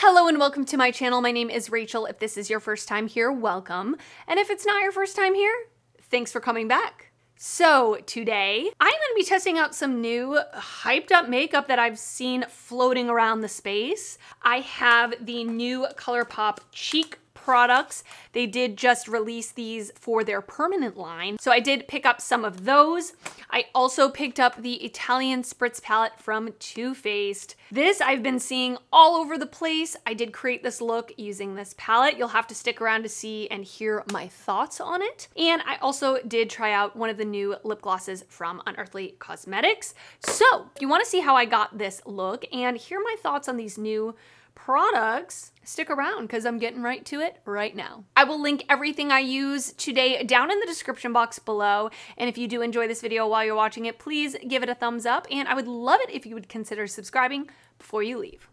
Hello and welcome to my channel. My name is Rachel. If this is your first time here, welcome. And if it's not your first time here, thanks for coming back. So today, I'm gonna be testing out some new hyped up makeup that I've seen floating around the space. I have the new ColourPop cheek products. They did just release these for their permanent line. So I did pick up some of those. I also picked up the Italian Spritz palette from Too Faced. This I've been seeing all over the place. I did create this look using this palette. You'll have to stick around to see and hear my thoughts on it. And I also did try out one of the new lip glosses from Unearthly Cosmetics. So if you want to see how I got this look and hear my thoughts on these new products, stick around because I'm getting right to it right now. I will link everything I use today down in the description box below. And if you do enjoy this video while you're watching it, please give it a thumbs up. And I would love it if you would consider subscribing before you leave.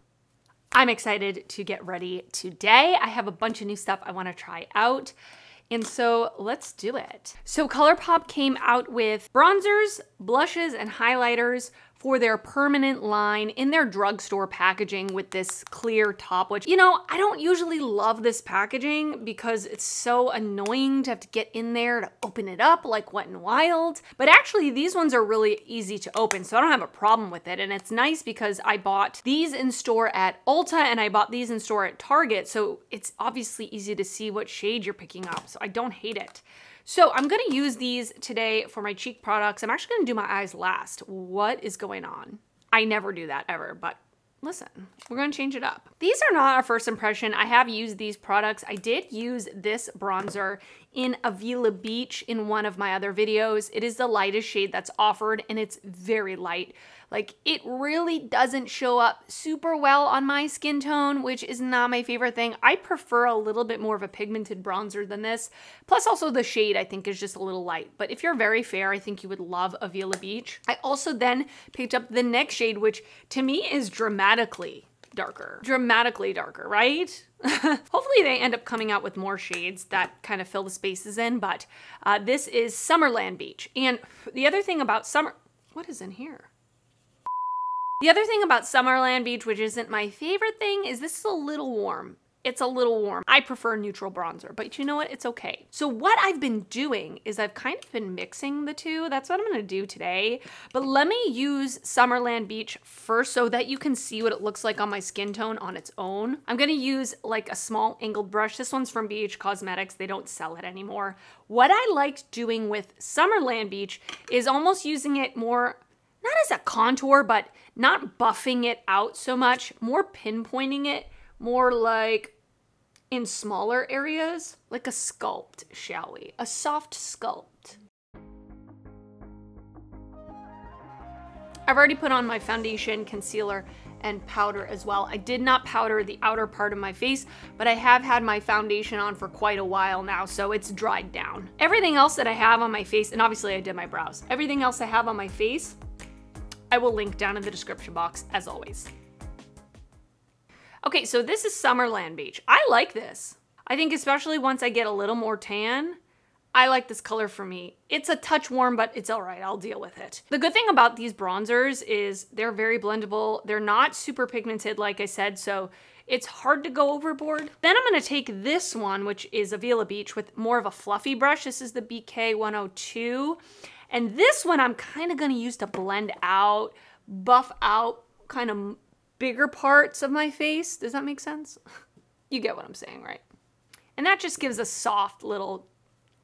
I'm excited to get ready today. I have a bunch of new stuff I want to try out. And so let's do it. So ColourPop came out with bronzers, blushes, and highlighters for their permanent line in their drugstore packaging with this clear top, which, you know, I don't usually love this packaging because it's so annoying to have to get in there to open it up like Wet n Wild. But actually these ones are really easy to open, so I don't have a problem with it. And it's nice because I bought these in store at Ulta and I bought these in store at Target, so it's obviously easy to see what shade you're picking up, so I don't hate it. So I'm gonna use these today for my cheek products. I'm actually gonna do my eyes last. What is going on? I never do that ever, but listen, we're gonna change it up. These are not a first impression. I have used these products. I did use this bronzer in Avila Beach in one of my other videos. It is the lightest shade that's offered and it's very light. Like, it really doesn't show up super well on my skin tone, which is not my favorite thing. I prefer a little bit more of a pigmented bronzer than this. Plus also the shade I think is just a little light. But if you're very fair, I think you would love Avila Beach. I also then picked up the next shade, which to me is dramatically darker. Dramatically darker, right? Hopefully they end up coming out with more shades that kind of fill the spaces in, but this is Summerland Beach. And the other thing about what is in here? The other thing about Summerland Beach, which isn't my favorite thing, is this is a little warm. It's a little warm. I prefer neutral bronzer, but you know what? It's okay. So what I've been doing is I've kind of been mixing the two. That's what I'm gonna do today. But let me use Summerland Beach first so that you can see what it looks like on my skin tone on its own. I'm gonna use like a small angled brush. This one's from BH Cosmetics. They don't sell it anymore. What I liked doing with Summerland Beach is almost using it more, not as a contour, but not buffing it out so much, more pinpointing it, more like in smaller areas, like a sculpt, shall we? A soft sculpt. I've already put on my foundation, concealer, and powder as well. I did not powder the outer part of my face, but I have had my foundation on for quite a while now, so it's dried down. Everything else that I have on my face, and obviously I did my brows, everything else I have on my face, I will link down in the description box as always. Okay, so this is Summerland Beach. I like this. I think especially once I get a little more tan, I like this color for me. It's a touch warm, but it's all right, I'll deal with it. The good thing about these bronzers is they're very blendable. They're not super pigmented, like I said, so it's hard to go overboard. Then I'm gonna take this one, which is Avila Beach, with more of a fluffy brush. This is the BK 102. And this one I'm kind of gonna use to blend out, buff out kind of bigger parts of my face. Does that make sense? You get what I'm saying, right? And that just gives a soft little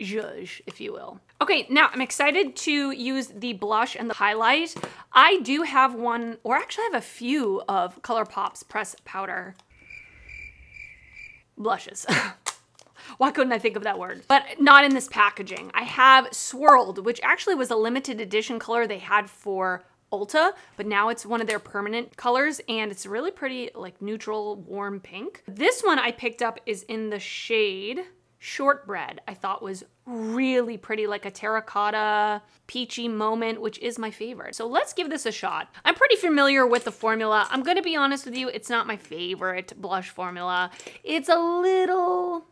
zhuzh, if you will. Okay, now I'm excited to use the blush and the highlight. I do have one, or actually I have a few of ColourPop's press powder blushes. Why couldn't I think of that word? But not in this packaging. I have Swirled, which actually was a limited edition color they had for Ulta, but now it's one of their permanent colors and it's really pretty, like neutral, warm pink. This one I picked up is in the shade Shortbread. I thought was really pretty, like a terracotta, peachy moment, which is my favorite. So let's give this a shot. I'm pretty familiar with the formula. I'm gonna be honest with you, it's not my favorite blush formula. It's a little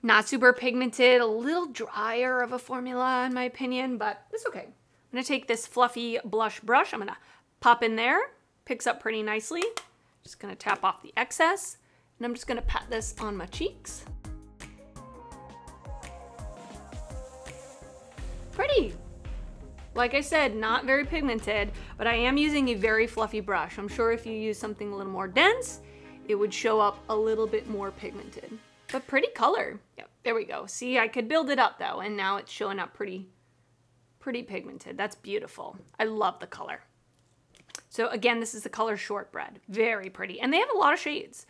not super pigmented, a little drier of a formula in my opinion, but it's okay. I'm gonna take this fluffy blush brush. I'm gonna pop in there, picks up pretty nicely. Just gonna tap off the excess. And I'm just gonna pat this on my cheeks. Pretty. Like I said, not very pigmented, but I am using a very fluffy brush. I'm sure if you use something a little more dense, it would show up a little bit more pigmented. But pretty color. Yep, there we go. See, I could build it up though, and now it's showing up pretty pigmented. That's beautiful. I love the color. So again, this is the color Shortbread. Very pretty. And they have a lot of shades.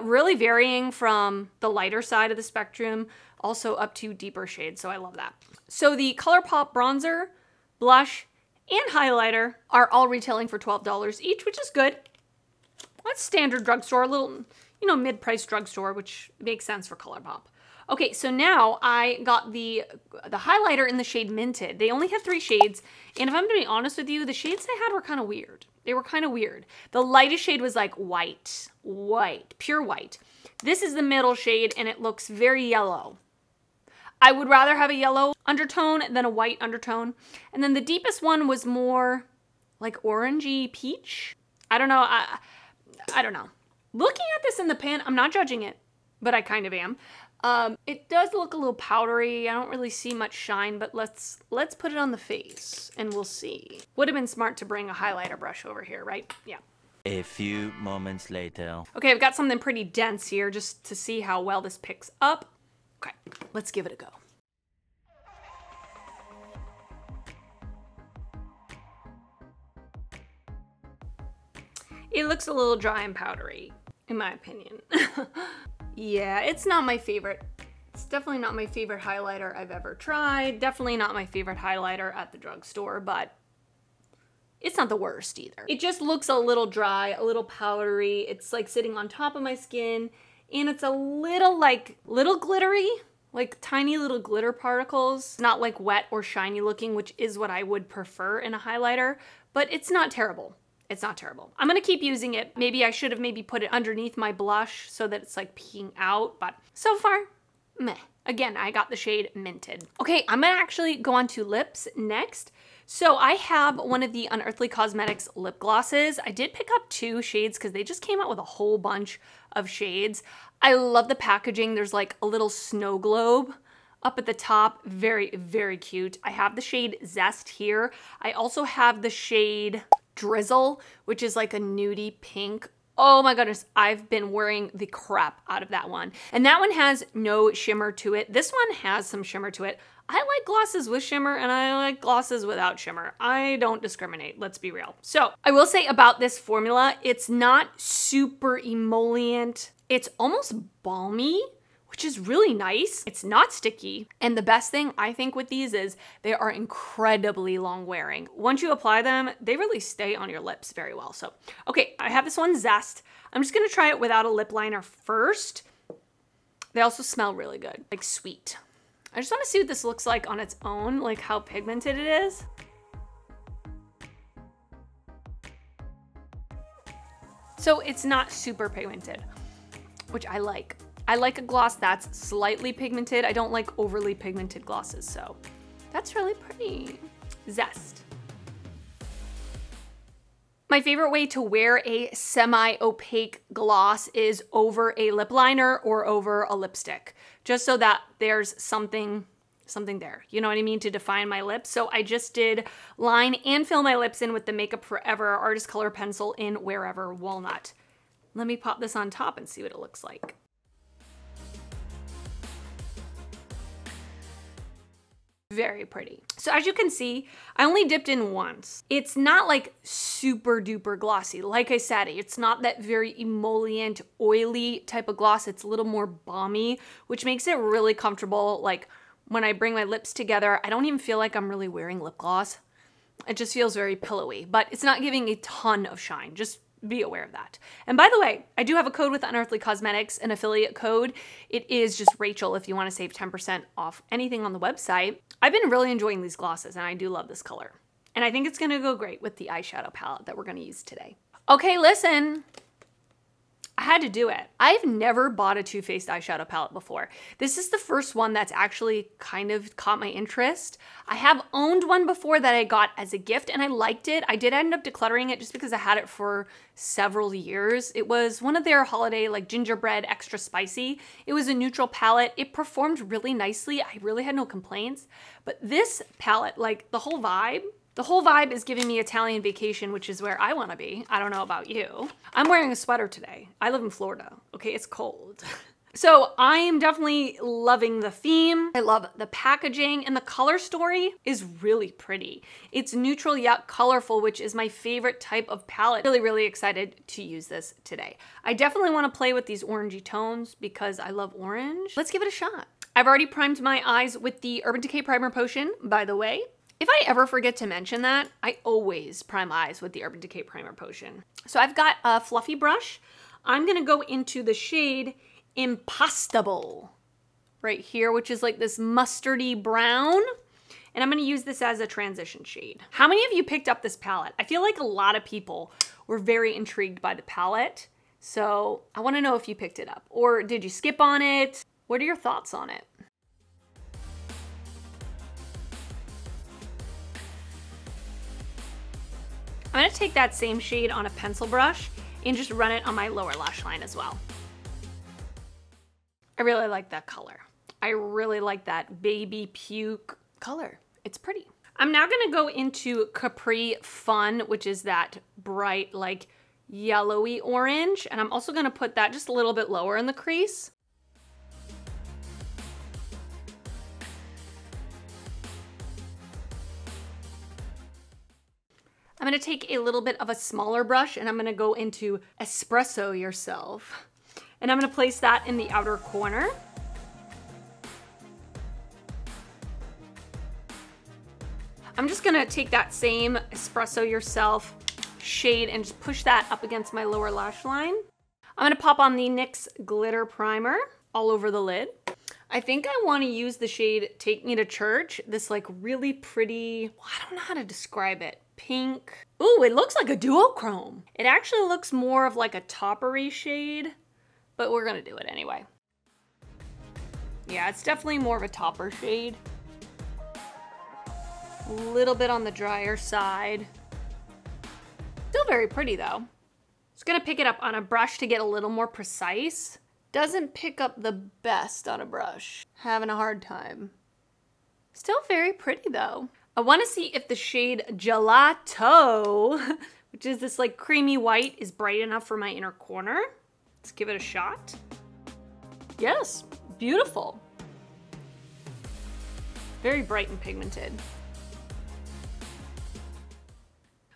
Really varying from the lighter side of the spectrum, also up to deeper shades, so I love that. So the ColourPop bronzer, blush, and highlighter are all retailing for $12 each, which is good. That's standard drugstore, a little, you know, mid-price drugstore, which makes sense for ColourPop. Okay, so now I got the highlighter in the shade Minted. They only have 3 shades, and if I'm to be honest with you, the shades they had were kind of weird. They were kind of weird. The lightest shade was like white, pure white. This is the middle shade, and it looks very yellow. I would rather have a yellow undertone than a white undertone. And then the deepest one was more like orangey peach. I don't know. I don't know. Looking at this in the pan, I'm not judging it, but I kind of am. It does look a little powdery. I don't really see much shine, but let's put it on the face and we'll see. Would have been smart to bring a highlighter brush over here, right? Yeah. A few moments later. Okay, I've got something pretty dense here just to see how well this picks up. Okay, let's give it a go. It looks a little dry and powdery, in my opinion. Yeah, it's not my favorite. It's definitely not my favorite highlighter I've ever tried. Definitely not my favorite highlighter at the drugstore, but it's not the worst either. It just looks a little dry, a little powdery. It's like sitting on top of my skin, and it's a little glittery, like tiny little glitter particles. Not like wet or shiny looking, which is what I would prefer in a highlighter, but it's not terrible. It's not terrible. I'm gonna keep using it. Maybe I should have maybe put it underneath my blush so that it's like peeking out, but so far, meh. Again, I got the shade Minted. Okay, I'm gonna actually go on to lips next. So I have one of the Unearthly Cosmetics lip glosses. I did pick up 2 shades because they just came out with a whole bunch of shades. I love the packaging. There's like a little snow globe up at the top. Very, very cute. I have the shade Zest here. I also have the shade Drizzle, which is like a nudie pink. Oh my goodness, I've been wearing the crap out of that one. And that one has no shimmer to it. This one has some shimmer to it. I like glosses with shimmer and I like glosses without shimmer. I don't discriminate, let's be real. So I will say about this formula, it's not super emollient. It's almost balmy, which is really nice. It's not sticky. And the best thing I think with these is they are incredibly long wearing. Once you apply them, they really stay on your lips very well. So, okay, I have this one Zest. I'm just gonna try it without a lip liner first. They also smell really good, like sweet. I just wanna see what this looks like on its own, like how pigmented it is. So it's not super pigmented, which I like. I like a gloss that's slightly pigmented. I don't like overly pigmented glosses, so that's really pretty. Zest. My favorite way to wear a semi-opaque gloss is over a lip liner or over a lipstick, just so that there's something there, you know what I mean, to define my lips. So I just did line and fill my lips in with the Makeup Forever Artist Color Pencil in Wherever Walnut. Let me pop this on top and see what it looks like. Very pretty. So as you can see, I only dipped in once. It's not like super duper glossy. Like I said, it's not that very emollient, oily type of gloss. It's a little more balmy, which makes it really comfortable. Like when I bring my lips together, I don't even feel like I'm really wearing lip gloss. It just feels very pillowy, but it's not giving a ton of shine. Just be aware of that. And by the way, I do have a code with Unearthly Cosmetics, an affiliate code. It is just Rachel if you want to save 10% off anything on the website. I've been really enjoying these glosses and I do love this color. And I think it's going to go great with the eyeshadow palette that we're going to use today. Okay, listen. I had to do it. I've never bought a Too Faced eyeshadow palette before. This is the first one that's actually kind of caught my interest. I have owned one before that I got as a gift and I liked it. I did end up decluttering it just because I had it for several years. It was one of their holiday like gingerbread extra spicy. It was a neutral palette. It performed really nicely. I really had no complaints. But this palette, like the whole vibe is giving me Italian vacation, which is where I want to be. I don't know about you. I'm wearing a sweater today. I live in Florida. Okay, it's cold. So I am definitely loving the theme. I love the packaging and the color story is really pretty. It's neutral yet colorful, which is my favorite type of palette. Really, really excited to use this today. I definitely want to play with these orangey tones because I love orange. Let's give it a shot. I've already primed my eyes with the Urban Decay Primer Potion, by the way. If I ever forget to mention that, I always prime eyes with the Urban Decay Primer Potion. So I've got a fluffy brush. I'm gonna go into the shade Impostable right here, which is like this mustardy brown. And I'm gonna use this as a transition shade. How many of you picked up this palette? I feel like a lot of people were very intrigued by the palette. So I wanna know if you picked it up or did you skip on it? What are your thoughts on it? I'm gonna take that same shade on a pencil brush and just run it on my lower lash line as well. I really like that color. I really like that baby puke color. It's pretty. I'm now gonna go into Capri Fun, which is that bright, like yellowy orange. And I'm also gonna put that just a little bit lower in the crease. I'm gonna take a little bit of a smaller brush and I'm gonna go into Espresso Yourself. And I'm gonna place that in the outer corner. I'm just gonna take that same Espresso Yourself shade and just push that up against my lower lash line. I'm gonna pop on the NYX Glitter Primer all over the lid. I think I wanna use the shade Take Me to Church, this like really pretty, well, I don't know how to describe it. Pink. Ooh, it looks like a duochrome. It actually looks more of like a toppery shade, but we're gonna do it anyway. Yeah, it's definitely more of a topper shade. A little bit on the drier side. Still very pretty though. Just gonna pick it up on a brush to get a little more precise. Doesn't pick up the best on a brush. Having a hard time. Still very pretty though. I want to see if the shade Gelato, which is this like creamy white, is bright enough for my inner corner. Let's give it a shot. Yes, beautiful. Very bright and pigmented.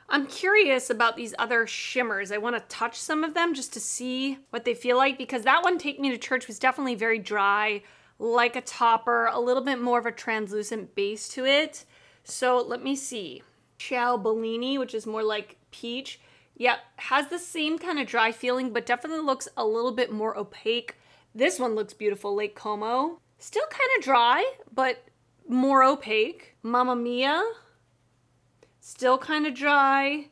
I'm curious about these other shimmers. I want to touch some of them just to see what they feel like because that one, Take Me to Church, was definitely very dry, like a topper, a little bit more of a translucent base to it. So let me see. Ciao Bellini, which is more like peach. Yep, has the same kind of dry feeling, but definitely looks a little bit more opaque. This one looks beautiful, Lake Como. Still kind of dry, but more opaque. Mamma Mia. Still kind of dry,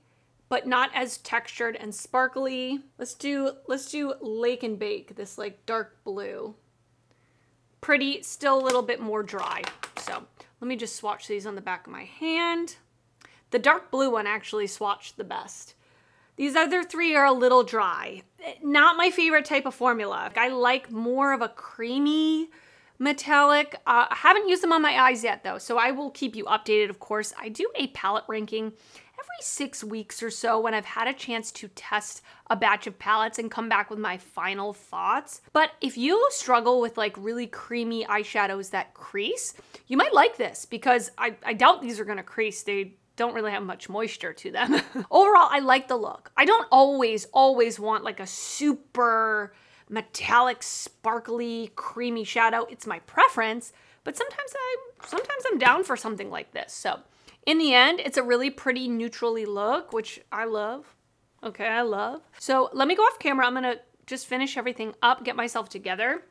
but not as textured and sparkly. Let's do Lake and Bake, this like dark blue. Pretty, still a little bit more dry. So let me just swatch these on the back of my hand. The dark blue one actually swatched the best. These other three are a little dry. Not my favorite type of formula. I like more of a creamy metallic. I haven't used them on my eyes yet though, so I will keep you updated, of course. I do a palette ranking every 6 weeks or so when I've had a chance to test a batch of palettes and come back with my final thoughts. But if you struggle with like really creamy eyeshadows that crease, you might like this because I doubt these are gonna crease. They don't really have much moisture to them. Overall, I like the look. I don't always want like a super metallic, sparkly, creamy shadow. It's my preference, but sometimes I'm down for something like this. So in the end, it's a really pretty neutrally look, which I love. Okay, I love. So let me go off camera. I'm gonna just finish everything up, get myself together.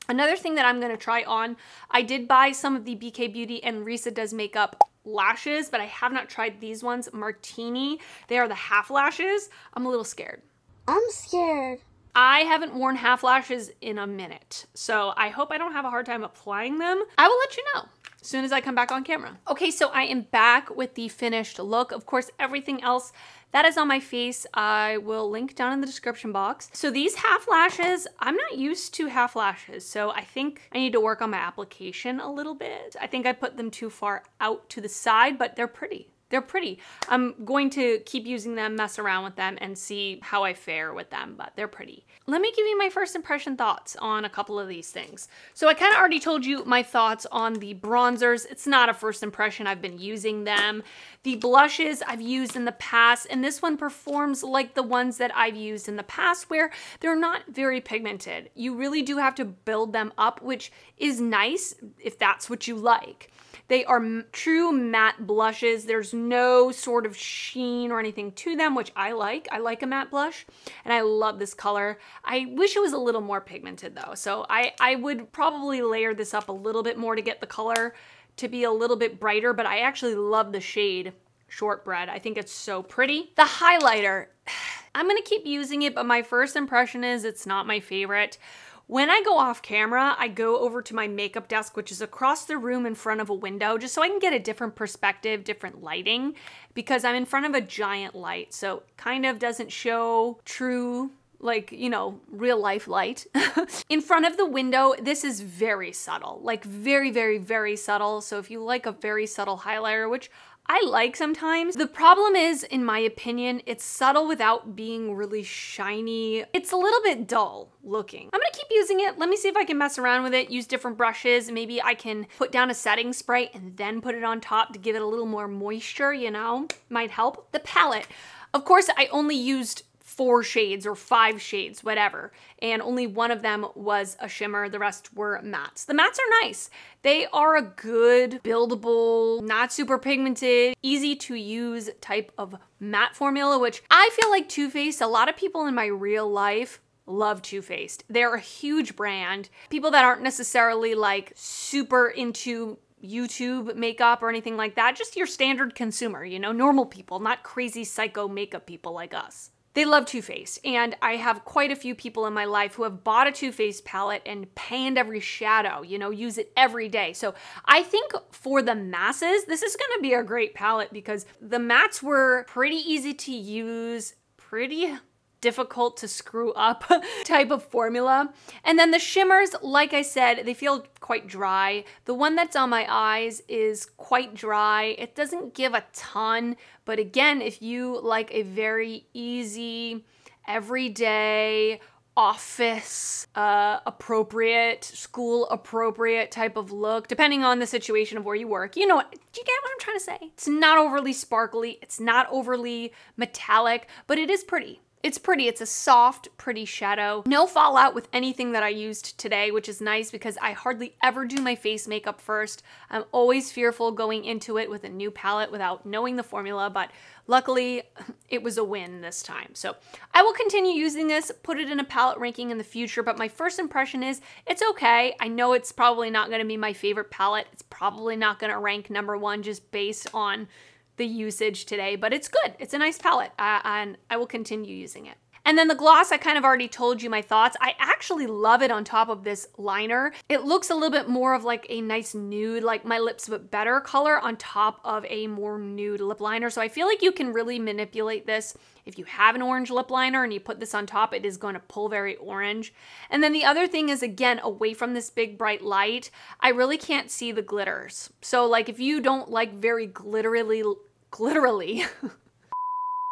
Another thing that I'm gonna try on, I did buy some of the BK Beauty and Risa Does Makeup lashes, but I have not tried these ones, Martini. They are the half lashes. I'm a little scared. I'm scared. I haven't worn half lashes in a minute, so I hope I don't have a hard time applying them. I will let you know as soon as I come back on camera. Okay, so I am back with the finished look. Of course, everything else that is on my face, I will link down in the description box. So these half lashes, I'm not used to half lashes, so I think I need to work on my application a little bit. I think I put them too far out to the side, but they're pretty. They're pretty. I'm going to keep using them, mess around with them, and see how I fare with them, but they're pretty. Let me give you my first impression thoughts on a couple of these things. So I kind of already told you my thoughts on the bronzers. It's not a first impression. I've been using them. The blushes I've used in the past, and this one performs like the ones that I've used in the past where they're not very pigmented. You really do have to build them up, which is nice if that's what you like. They are true matte blushes. There's no sort of sheen or anything to them, which I like. I like a matte blush, and I love this color. I wish it was a little more pigmented though, so I would probably layer this up a little bit more to get the color to be a little bit brighter, but I actually love the shade Shortbread. I think it's so pretty. The highlighter, I'm gonna keep using it, but my first impression is it's not my favorite. When I go off camera, I go over to my makeup desk, which is across the room in front of a window, just so I can get a different perspective, different lighting, because I'm in front of a giant light, so it kind of doesn't show true, like, you know, real life light. In front of the window, this is very subtle, like very, very, very subtle. So if you like a very subtle highlighter, which I like sometimes. The problem is, in my opinion, it's subtle without being really shiny. It's a little bit dull looking. I'm gonna keep using it. Let me see if I can mess around with it, use different brushes. Maybe I can put down a setting spray and then put it on top to give it a little more moisture, you know, might help. The palette, of course, I only used 4 shades or 5 shades, whatever. And only one of them was a shimmer. The rest were mattes. The mattes are nice. They are a good, buildable, not super pigmented, easy to use type of matte formula, which I feel like Too Faced, a lot of people in my real life love Too Faced. They're a huge brand. People that aren't necessarily like super into YouTube makeup or anything like that, just your standard consumer, you know, normal people, not crazy psycho makeup people like us. They love Too Faced, and I have quite a few people in my life who have bought a Too Faced palette and panned every shadow, you know, use it every day. So I think for the masses, this is gonna be a great palette because the mattes were pretty easy to use, pretty difficult to screw up type of formula. And then the shimmers, like I said, they feel quite dry. The one that's on my eyes is quite dry. It doesn't give a ton, but again, if you like a very easy, everyday, office appropriate, school appropriate type of look, depending on the situation of where you work. You know what? Do you get what I'm trying to say? It's not overly sparkly. It's not overly metallic, but it is pretty. It's pretty. It's a soft, pretty shadow. No fallout with anything that I used today, which is nice because I hardly ever do my face makeup first. I'm always fearful going into it with a new palette without knowing the formula, but luckily it was a win this time. So I will continue using this, put it in a palette ranking in the future, but my first impression is it's okay. I know it's probably not going to be my favorite palette. It's probably not going to rank #1 just based on the usage today, but it's good. It's a nice palette, and I will continue using it. And then the gloss, I kind of already told you my thoughts. I actually love it on top of this liner. It looks a little bit more of like a nice nude, like My Lips But Better color on top of a more nude lip liner. So I feel like you can really manipulate this. If you have an orange lip liner and you put this on top, it is going to pull very orange. And then the other thing is, again, away from this big bright light, I really can't see the glitters. So like if you don't like very glitterily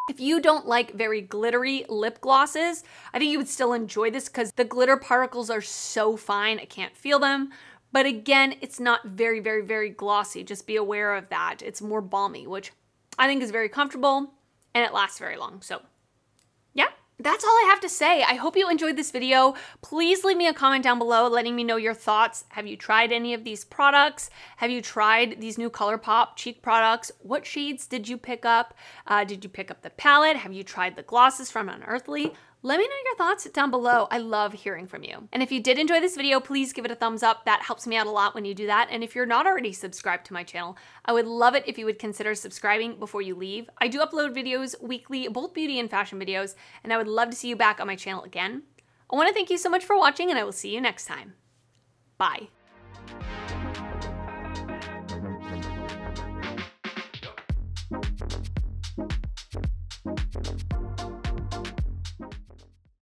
if you don't like very glittery lip glosses, I think you would still enjoy this because the glitter particles are so fine. I can't feel them. But again, it's not very, very, very glossy. Just be aware of that. It's more balmy, which I think is very comfortable and it lasts very long. So yeah, that's all I have to say. I hope you enjoyed this video. Please leave me a comment down below letting me know your thoughts. Have you tried any of these products? Have you tried these new ColourPop cheek products? What shades did you pick up? Did you pick up the palette? Have you tried the glosses from Unearthly? Let me know your thoughts down below. I love hearing from you. And if you did enjoy this video, please give it a thumbs up. That helps me out a lot when you do that. And if you're not already subscribed to my channel, I would love it if you would consider subscribing before you leave. I do upload videos weekly, both beauty and fashion videos, and I would love to see you back on my channel again. I want to thank you so much for watching, and I will see you next time. Bye.